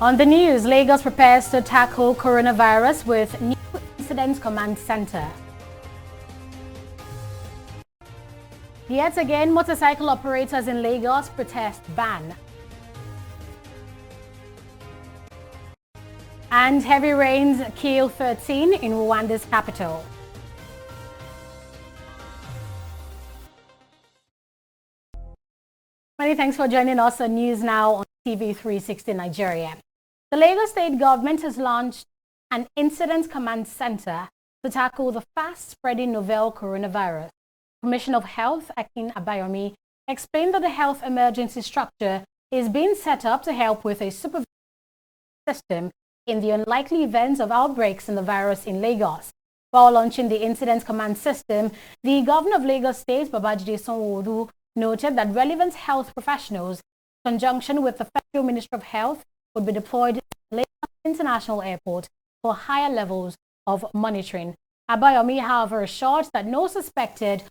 On the news, Lagos prepares to tackle coronavirus with new incident command center. Yet again, motorcycle operators in Lagos protest ban. And heavy rains kill 13 in Rwanda's capital. Many thanks for joining us on News Now on TV360 Nigeria. The Lagos State government has launched an incident command center to tackle the fast-spreading novel coronavirus. Commissioner of Health, Akin Abayomi, explained that the health emergency structure is being set up to help with a supervision system in the unlikely events of outbreaks in the virus in Lagos. While launching the incident command system, the governor of Lagos State, Babajide Sanwo-Olu, noted that relevant health professionals, in conjunction with the Federal Ministry of Health, would be deployed at Lagos International Airport for higher levels of monitoring. Abayomi, however, assured that no suspected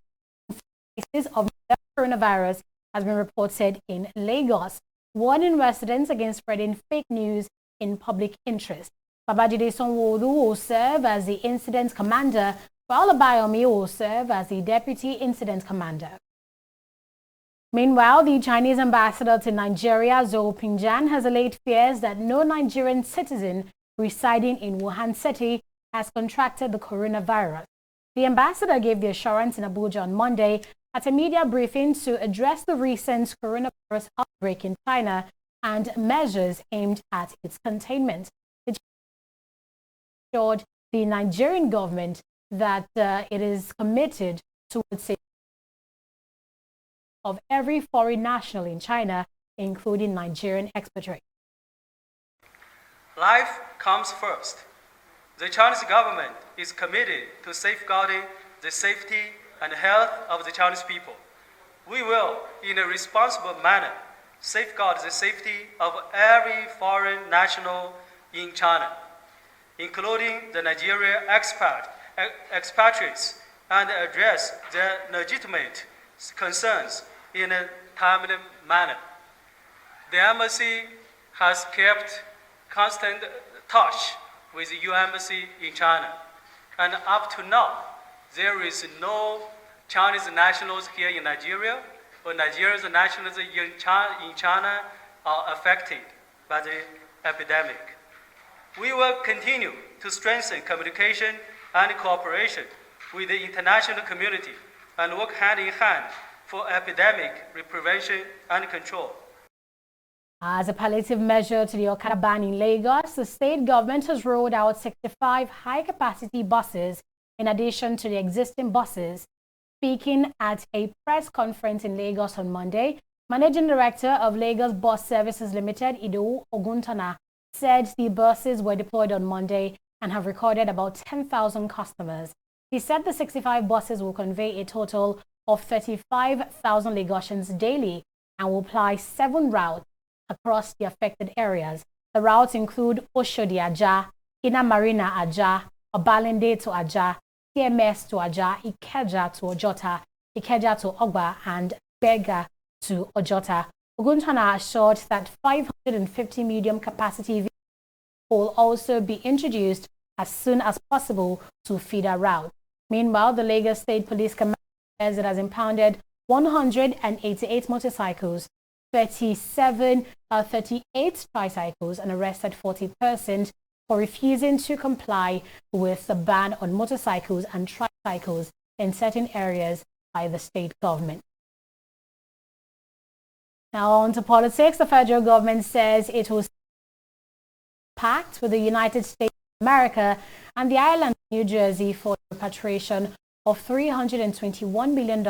cases of coronavirus has been reported in Lagos, warning residents against spreading fake news in public interest. Babajide Sanwo-Olu will serve as the incident commander, while Abayomi will serve as the deputy incident commander. Meanwhile, the Chinese ambassador to Nigeria, Zhou Pingjian, has allayed fears that no Nigerian citizen residing in Wuhan City has contracted the coronavirus. The ambassador gave the assurance in Abuja on Monday at a media briefing to address the recent coronavirus outbreak in China and measures aimed at its containment. It assured the Nigerian government that it is committed towards safety of every foreign national in China, including Nigerian expatriates. Life comes first. The Chinese government is committed to safeguarding the safety and health of the Chinese people. We will, in a responsible manner, safeguard the safety of every foreign national in China, including the Nigerian expatriates, and address their legitimate concerns in a timely manner. The embassy has kept constant touch with the UN Embassy in China, and up to now, there is no Chinese nationals here in Nigeria or Nigerian nationals in China are affected by the epidemic. We will continue to strengthen communication and cooperation with the international community and work hand in hand for epidemic prevention and control. As a palliative measure to the Okada ban in Lagos, the state government has rolled out 65 high-capacity buses in addition to the existing buses. Speaking at a press conference in Lagos on Monday, Managing Director of Lagos Bus Services Limited, Ido Oguntana, said the buses were deployed on Monday and have recorded about 10,000 customers. He said the 65 buses will convey a total of 35,000 Lagosians daily and will ply 7 routes across the affected areas. The routes include Oshodi-Aja, Ina Marina Aja, Obalende to Aja, TMS to Aja, Ikeja to Ojota, Ikeja to Ogba, and Bega to Ojota. Oguntana assured that 550 medium-capacity vehicles will also be introduced as soon as possible to feeder routes. Meanwhile, the Lagos State Police Command says it has impounded 188 motorcycles, 38 tricycles, and arrested 40 persons for refusing to comply with the ban on motorcycles and tricycles in certain areas by the state government. Now on to politics. The federal government says it will pact with the United States of America and the island of New Jersey for the repatriation of $321 million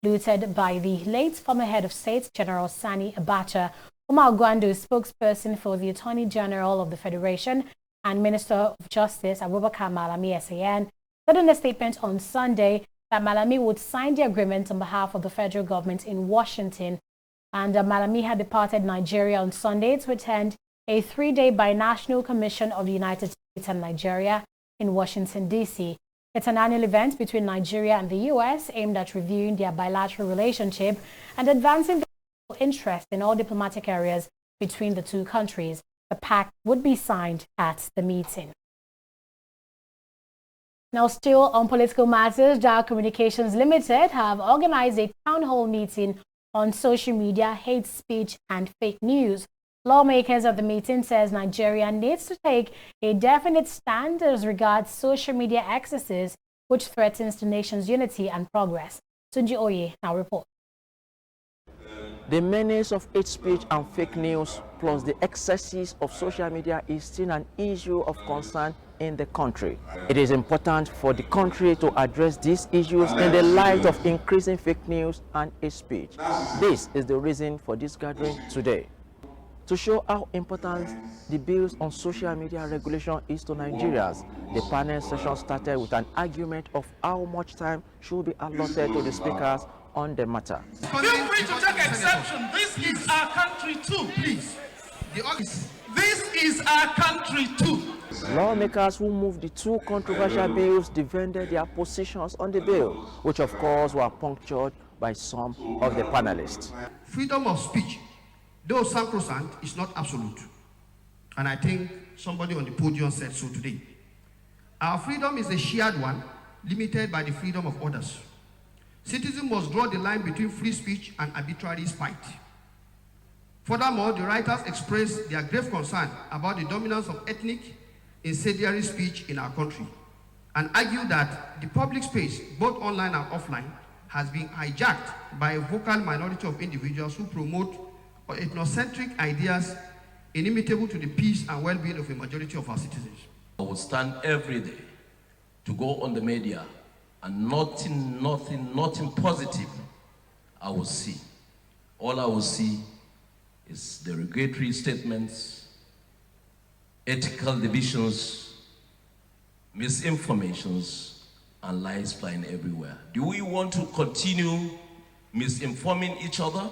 looted by the late former head of state, General Sani Abacha. Umar Gwandu, spokesperson for the Attorney General of the Federation and Minister of Justice, Abubakar Malami SAN, said in a statement on Sunday that Malami would sign the agreement on behalf of the federal government in Washington. And Malami had departed Nigeria on Sunday to attend a 3-day binational commission of the United States and Nigeria in Washington, D.C. It's an annual event between Nigeria and the U.S. aimed at reviewing their bilateral relationship and advancing the interest in all diplomatic areas between the two countries. The pact would be signed at the meeting. Now, still on political matters, Dow Communications Limited have organized a town hall meeting on social media, hate speech, and fake news. Lawmakers at the meeting says Nigeria needs to take a definite stand as regards social media excesses, which threatens the nation's unity and progress. Tunji Oye now reports. The menace of hate speech and fake news, plus the excesses of social media, is still an issue of concern in the country. It is important for the country to address these issues in the light of increasing fake news and hate speech. This is the reason for this gathering today. To show how important the bills on social media regulation is to Nigerians, the panel session started with an argument of how much time should be allotted to the speakers on the matter. Feel free to take exception. This is our country too, please. This is our country too. Lawmakers who moved the two controversial bills defended their positions on the bill, which of course were punctured by some of the panelists. Freedom of speech, though sacrosanct, is not absolute. And I think somebody on the podium said so today. Our freedom is a shared one, limited by the freedom of others. Citizens must draw the line between free speech and arbitrary spite. Furthermore, the writers expressed their grave concern about the dominance of ethnic incendiary speech in our country and argued that the public space, both online and offline, has been hijacked by a vocal minority of individuals who promote ethnocentric ideas inimitable to the peace and well-being of a majority of our citizens. I will stand every day to go on the media and nothing positive I will see. All I will see is derogatory statements, ethical divisions, misinformations, and lies flying everywhere. Do we want to continue misinforming each other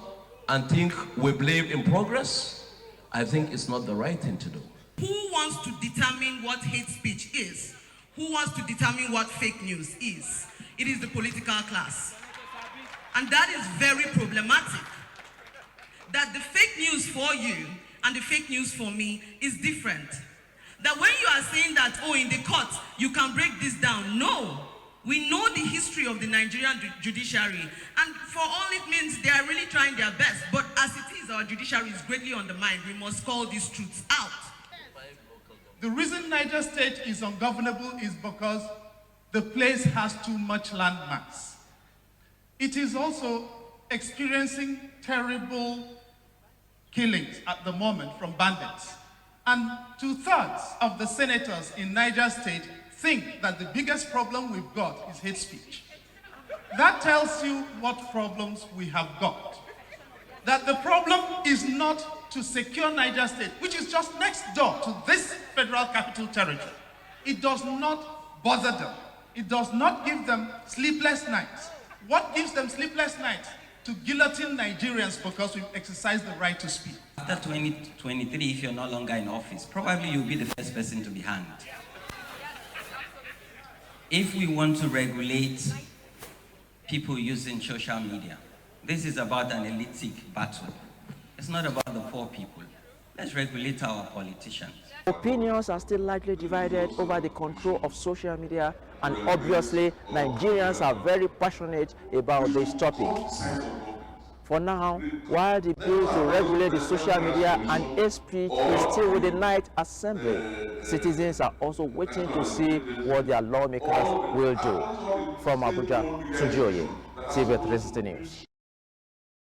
and think we believe in progress? I think it's not the right thing to do. Who wants to determine what hate speech is? Who wants to determine what fake news is? It is the political class. And that is very problematic. That the fake news for you and the fake news for me is different. That when you are saying that, oh, in the court, you can break this down. No. We know the history of the Nigerian judiciary, and for all it means, they are really trying their best. But as it is, our judiciary is greatly undermined. We must call these truths out. The reason Niger State is ungovernable is because the place has too much landmass. It is also experiencing terrible killings at the moment from bandits. And 2/3 of the senators in Niger State think that the biggest problem we've got is hate speech. That tells you what problems we have got. That the problem is not to secure Niger State, which is just next door to this federal capital territory. It does not bother them. It does not give them sleepless nights. What gives them sleepless nights? To guillotine Nigerians because we've exercised the right to speak. After 2023, if you're no longer in office, probably you'll be the first person to be hanged. If we want to regulate people using social media, this is about an elitic battle. It's not about the poor people. Let's regulate our politicians. Opinions are still largely divided over the control of social media, and obviously Nigerians are very passionate about this topic. For now, while the bill to regulate the social media and hate speech is still with the Night Assembly, citizens are also waiting to see what their lawmakers will do. From Abuja, Tunji Oye, TV360 News.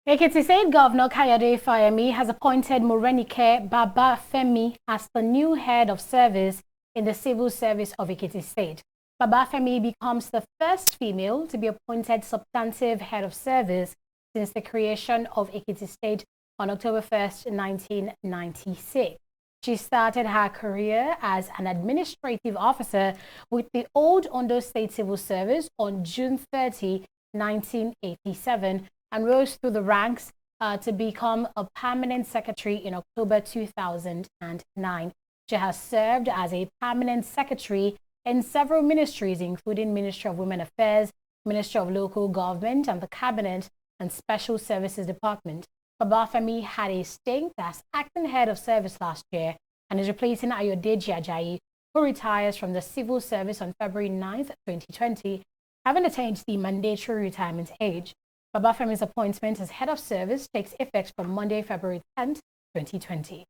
Ekiti State Governor Kayode Fayemi has appointed Morenike Babafemi as the new head of service in the civil service of Ekiti State. Babafemi becomes the first female to be appointed substantive head of service since the creation of Ekiti State on October 1st, 1996. She started her career as an administrative officer with the old Ondo State Civil Service on June 30, 1987, and rose through the ranks to become a permanent secretary in October 2009. She has served as a permanent secretary in several ministries, including Ministry of Women Affairs, Ministry of Local Government and the Cabinet, and Special Services Department. Babafemi had a stint as acting head of service last year and is replacing Ayodeji Ajayi, who retires from the civil service on February 9th, 2020, having attained the mandatory retirement age. Babafemi's appointment as head of service takes effect from Monday, February 10th, 2020.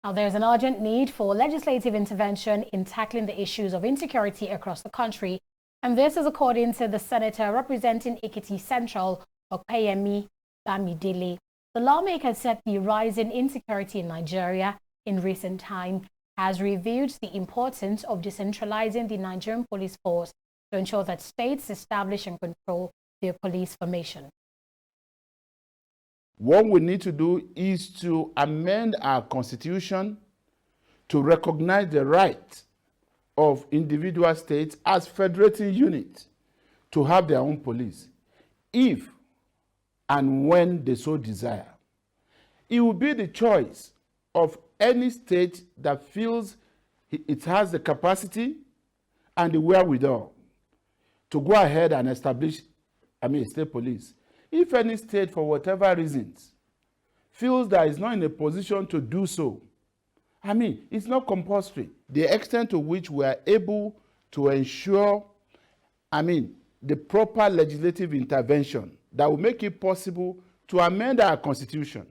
Now, there's an urgent need for legislative intervention in tackling the issues of insecurity across the country, and this is according to the senator representing Ekiti Central, Okpeyemi Bamidele. The lawmaker said the rising insecurity in Nigeria in recent time has revealed the importance of decentralizing the Nigerian police force to ensure that states establish and control their police formation. What we need to do is to amend our constitution to recognize the right of individual states as federating units to have their own police, if and when they so desire. It will be the choice of any state that feels it has the capacity and the wherewithal to go ahead and establish, state police. If any state, for whatever reasons, feels that it's not in a position to do so, it's not compulsory. The extent to which we are able to ensure, the proper legislative intervention that will make it possible to amend our constitution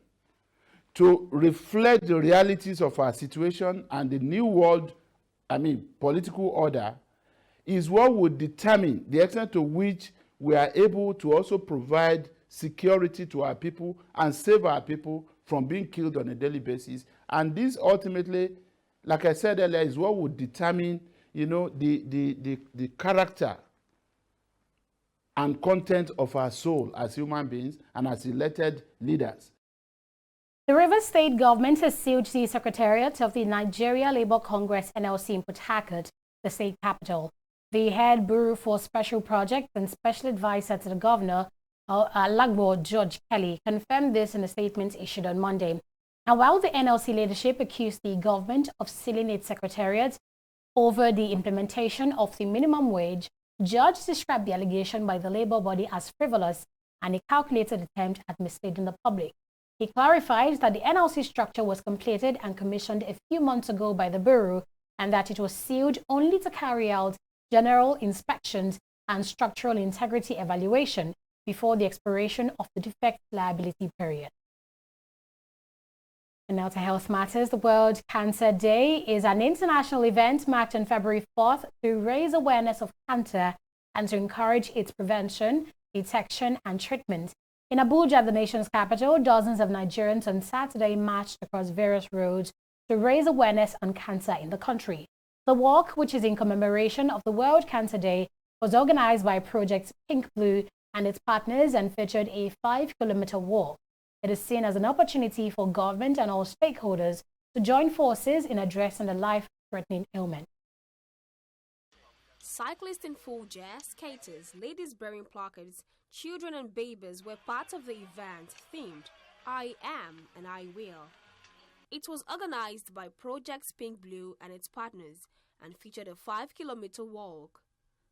to reflect the realities of our situation and the new world, political order, is what would determine the extent to which we are able to also provide security to our people and save our people from being killed on a daily basis. And this ultimately, like I said earlier, is what would determine, the character and content of our soul as human beings and as elected leaders. The Rivers State government has sealed the secretariat of the Nigeria Labour Congress NLC in Port Harcourt, the state capital. The head bureau for special projects and special advisor to the governor, Lagbo George Kelly, confirmed this in a statement issued on Monday. Now, while the NLC leadership accused the government of sealing its secretariat over the implementation of the minimum wage, George described the allegation by the labor body as frivolous and a calculated attempt at misleading the public. He clarified that the NLC structure was completed and commissioned a few months ago by the bureau and that it was sealed only to carry out general inspections and structural integrity evaluation before the expiration of the defect liability period. And now to health matters. The World Cancer Day is an international event marked on February 4th to raise awareness of cancer and to encourage its prevention, detection, and treatment. In Abuja, the nation's capital, dozens of Nigerians on Saturday marched across various roads to raise awareness on cancer in the country. The walk, which is in commemoration of the World Cancer Day, was organized by Project Pink Blue and its partners and featured a 5-kilometer walk. It is seen as an opportunity for government and all stakeholders to join forces in addressing the life-threatening ailment. Cyclists in full gear, skaters, ladies bearing placards, children and babies were part of the event themed I Am and I Will. It was organized by Project Pink Blue and its partners and featured a 5-kilometer walk.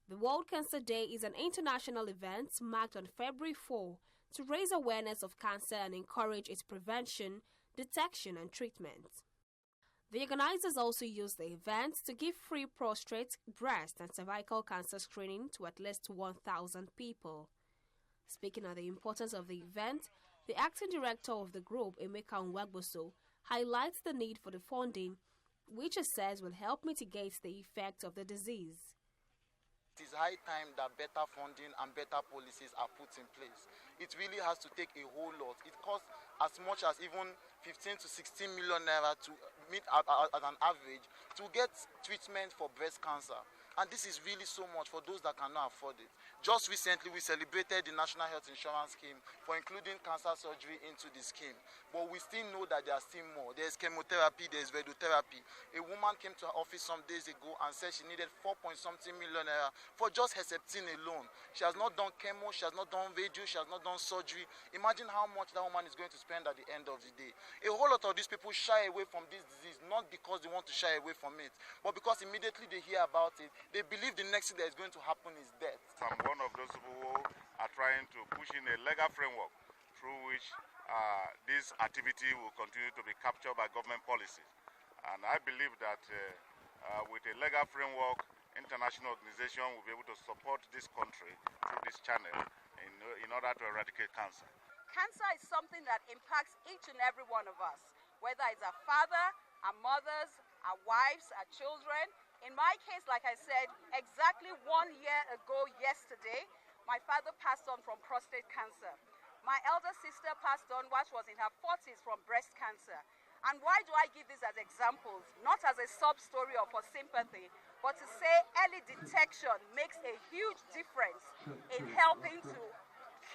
The World Cancer Day is an international event marked on February 4 to raise awareness of cancer and encourage its prevention, detection, and treatment. The organizers also used the event to give free prostate, breast, and cervical cancer screening to at least 1,000 people. Speaking of the importance of the event, the acting director of the group, Emeka Nwagboso, highlights the need for the funding, which he says will help mitigate the effect of the disease. It is high time that better funding and better policies are put in place. It really has to take a whole lot. It costs as much as even 15 to 16 million naira to meet at an average to get treatment for breast cancer. And this is really so much for those that cannot afford it. Just recently, we celebrated the National Health Insurance Scheme for including cancer surgery into the scheme. But we still know that there are still more. There's chemotherapy, there's radiotherapy. A woman came to her office some days ago and said she needed 4-point-something million naira for just Herceptin alone. She has not done chemo, she has not done radio, she has not done surgery. Imagine how much that woman is going to spend at the end of the day. A whole lot of these people shy away from this disease, not because they want to shy away from it, but because immediately they hear about it, they believe the next thing that is going to happen is death. I'm one of those people who are trying to push in a legal framework through which this activity will continue to be captured by government policies. And I believe that with a legal framework, international organization will be able to support this country through this channel in order to eradicate cancer. Cancer is something that impacts each and every one of us, whether it's our father, our mothers, our wives, our children. In my case, like I said, exactly 1 year ago yesterday, my father passed on from prostate cancer. My elder sister passed on while she was in her 40s from breast cancer. And why do I give these as examples? Not as a sub-story or for sympathy, but to say early detection makes a huge difference in helping to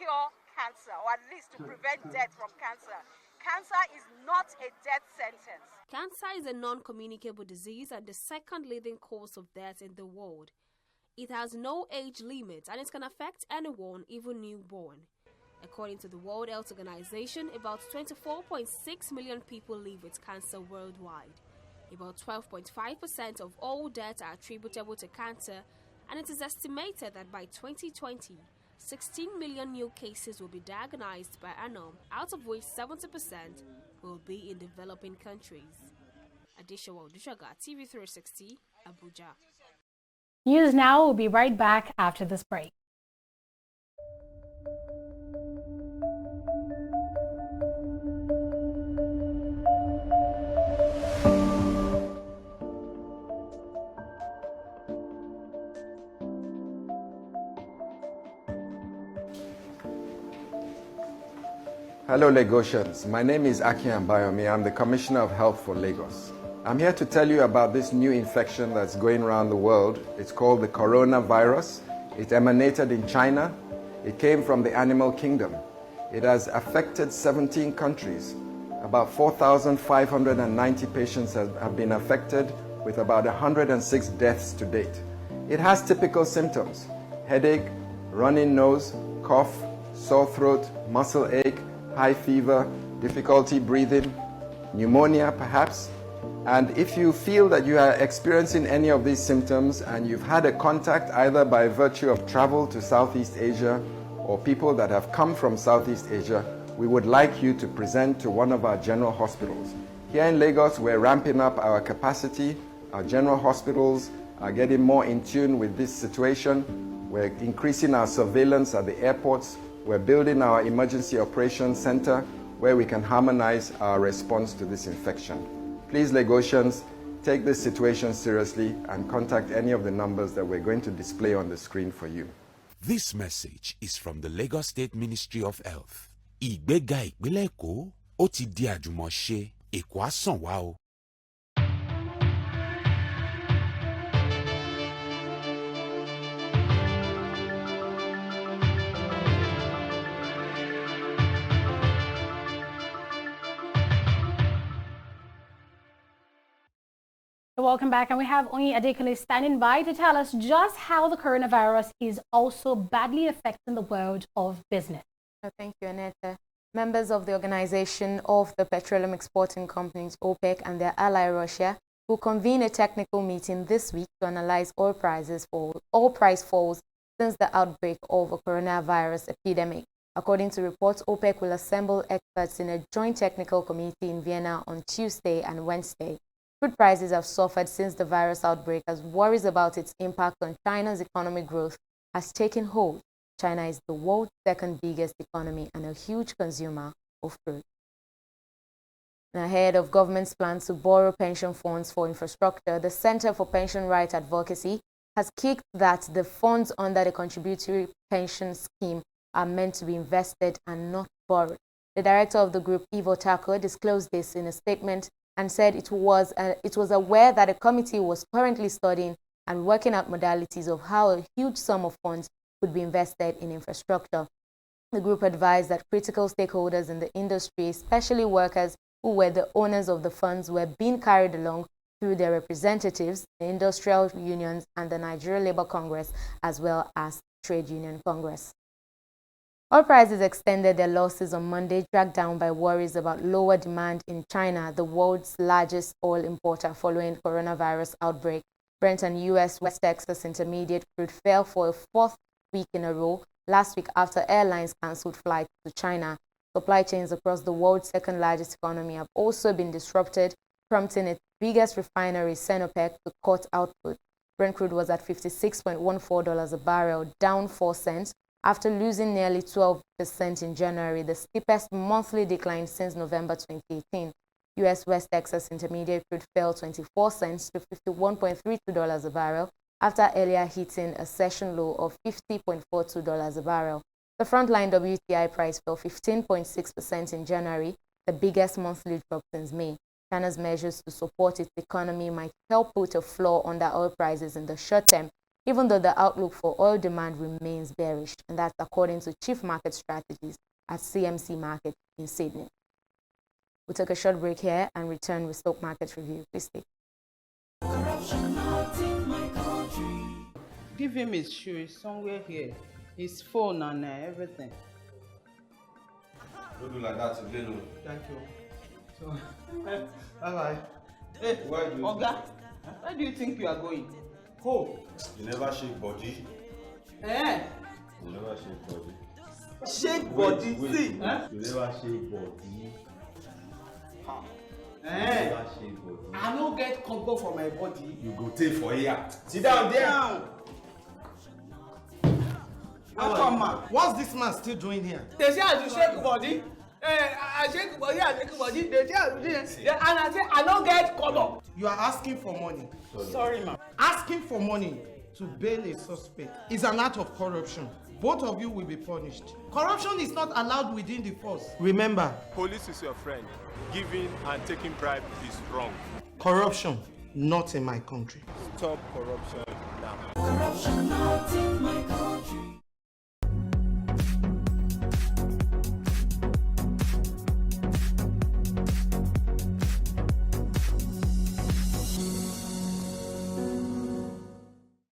cure cancer, or at least to prevent death from cancer. Cancer is not a death sentence. Cancer is a non-communicable disease and the second leading cause of death in the world. It has no age limit and it can affect anyone, even newborn. According to the World Health Organization, about 24.6 million people live with cancer worldwide. About 12.5% of all deaths are attributable to cancer, and it is estimated that by 2020, 16 million new cases will be diagnosed per annum, out of which 70% will be in developing countries. Adishawa Dushaga, TV360, Abuja. News Now will be right back after this break. Hello Lagosians, my name is Aki Ambayomi. I'm the Commissioner of Health for Lagos. I'm here to tell you about this new infection that's going around the world. It's called the coronavirus. It emanated in China. It came from the animal kingdom. It has affected 17 countries. About 4,590 patients have been affected, with about 106 deaths to date. It has typical symptoms: headache, running nose, cough, sore throat, muscle ache, high fever, difficulty breathing, pneumonia perhaps. And if you feel that you are experiencing any of these symptoms and you've had a contact either by virtue of travel to Southeast Asia or people that have come from Southeast Asia, we would like you to present to one of our general hospitals. Here in Lagos, we're ramping up our capacity. Our general hospitals are getting more in tune with this situation. We're increasing our surveillance at the airports. We're building our emergency operations center where we can harmonize our response to this infection. Please, Lagosians, take this situation seriously and contact any of the numbers that we're going to display on the screen for you. This message is from the Lagos State Ministry of Health. Ìgbéga ìpínlẹ̀ Èkó ó ti di àjùmọ̀ṣe, Èkó á sàn wá o. Welcome back, and we have Oyin Adekule standing by to tell us just how the coronavirus is also badly affecting the world of business. Thank you, Annette. Members of the Organization of the Petroleum Exporting Companies, OPEC, and their ally Russia will convene a technical meeting this week to analyze oil price falls since the outbreak of a coronavirus epidemic. According to reports, OPEC will assemble experts in a joint technical committee in Vienna on Tuesday and Wednesday. Food prices have suffered since the virus outbreak as worries about its impact on China's economic growth has taken hold. China is the world's second biggest economy and a huge consumer of fruit. And ahead of government's plans to borrow pension funds for infrastructure, the Center for Pension Rights Advocacy has kicked that the funds under the contributory pension scheme are meant to be invested and not borrowed. The director of the group, Ivo Tako, disclosed this in a statement and said it was aware that a committee was currently studying and working out modalities of how a huge sum of funds could be invested in infrastructure. The group advised that critical stakeholders in the industry, especially workers who were the owners of the funds, were being carried along through their representatives, the industrial unions, and the Nigeria Labour Congress, as well as Trade Union Congress. Oil prices extended their losses on Monday, dragged down by worries about lower demand in China, the world's largest oil importer following coronavirus outbreak. Brent and U.S. West Texas Intermediate crude fell for a fourth week in a row last week after airlines cancelled flights to China. Supply chains across the world's second largest economy have also been disrupted, prompting its biggest refinery, Sinopec, to cut output. Brent crude was at $56.14 a barrel, down 4 cents, after losing nearly 12% in January, the steepest monthly decline since November 2018. U.S. West Texas Intermediate crude fell 24 cents to $51.32 a barrel, after earlier hitting a session low of $50.42 a barrel. The frontline WTI price fell 15.6% in January, the biggest monthly drop since May. China's measures to support its economy might help put a floor under oil prices in the short term, even though the outlook for oil demand remains bearish, and that's according to Chief Market Strategist at CMC Market in Sydney. We'll take a short break here and return with Stock Market Review. Please stay. Give him his shoes somewhere here, his phone and everything. Don't do like that again. Thank you. So, bye-bye. Hey, Oga, where do you think you are going? Ho! You never shake body. Eh? You never shake body. Shake body, see? You never shake body. Eh? I don't get control for my body. You go take for here. Sit down there. What's this man still doing here? They say I should shake body. I shake body, I shake body. They say I should do it. And I say I don't get color. You are asking for money. Sorry, ma'am. Asking for money to bail a suspect is an act of corruption. Both of you will be punished. Corruption is not allowed within the force. Remember, police is your friend. Giving and taking bribe is wrong. Corruption, not in my country. Stop corruption now. Corruption not in my country.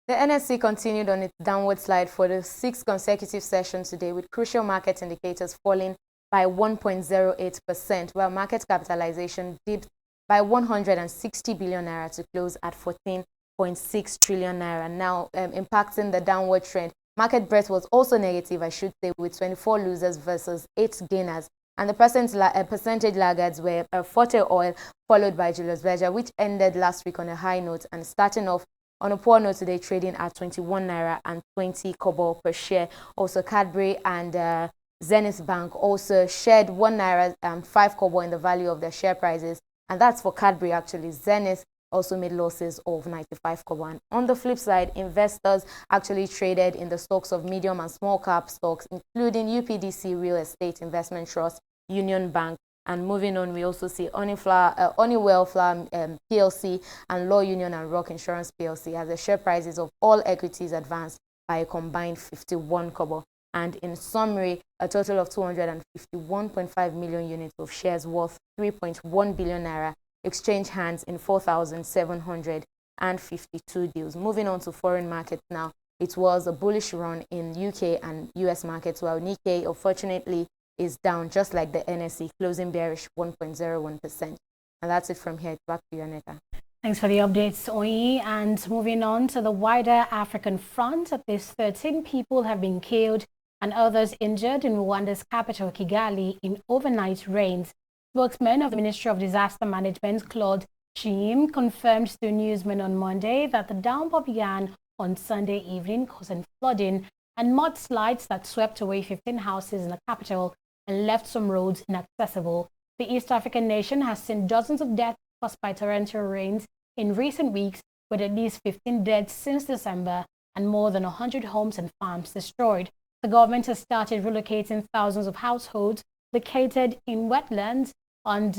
The NSE continued on its downward slide for the 6th consecutive session today, with crucial market indicators falling by 1.08%, while market capitalization dipped by 160 billion naira to close at 14.6 trillion naira, now impacting the downward trend. Market breadth was also negative, I should say, with 24 losers versus 8 gainers. And the percentage laggards were Forte Oil, followed by Julius Berger, which ended last week on a high note and starting off on a poor note today, trading at 21 naira and 20 kobo per share. Also, Cadbury and Zenith Bank also shared 1 naira and 5 kobo in the value of their share prices. And that's for Cadbury, actually. Zenith also made losses of 95 kobo. And on the flip side, investors actually traded in the stocks of medium and small cap stocks, including UPDC Real Estate Investment Trust, Union Bank. And moving on, we also see Honeywell Flour PLC and Law Union and Rock Insurance PLC as the share prices of all equities advanced by a combined 51 kobo. And in summary, a total of 251.5 million units of shares worth 3.1 billion naira exchanged hands in 4,752 deals. Moving on to foreign markets now, it was a bullish run in UK and US markets, while Nikkei, unfortunately, is down just like the NSE, closing bearish 1.01%. And that's it from here. Back to you, Aneta. Thanks for the updates, Oyi. And moving on to the wider African front, at least 13 people have been killed and others injured in Rwanda's capital, Kigali, in overnight rains. Spokesman of the Ministry of Disaster Management, Claude Chim, confirmed to newsmen on Monday that the downpour began on Sunday evening, causing flooding and mudslides that swept away 15 houses in the capital and left some roads inaccessible. The East African nation has seen dozens of deaths caused by torrential rains in recent weeks, with at least 15 dead since December and more than 100 homes and farms destroyed. The government has started relocating thousands of households located in wetlands and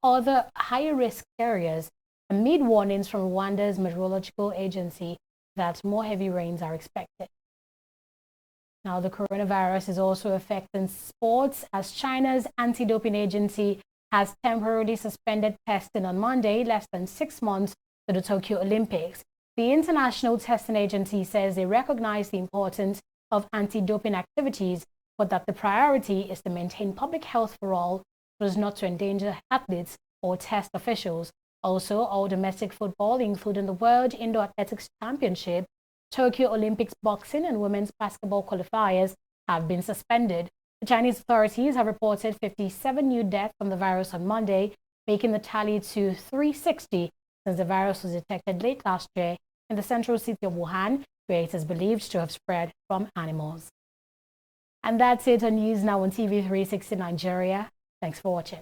other high-risk areas amid warnings from Rwanda's meteorological agency that more heavy rains are expected. Now, the coronavirus is also affecting sports, as China's anti-doping agency has temporarily suspended testing on Monday, less than 6 months to the Tokyo Olympics. The International Testing Agency says they recognize the importance of anti-doping activities, but that the priority is to maintain public health for all, so as not to endanger athletes or test officials. Also, all domestic football, including the World Indoor Athletics Championship, Tokyo Olympics boxing and women's basketball qualifiers have been suspended. The Chinese authorities have reported 57 new deaths from the virus on Monday, making the tally to 360 since the virus was detected late last year in the central city of Wuhan, where it is believed to have spread from animals. And that's it on News Now on TV360 Nigeria. Thanks for watching.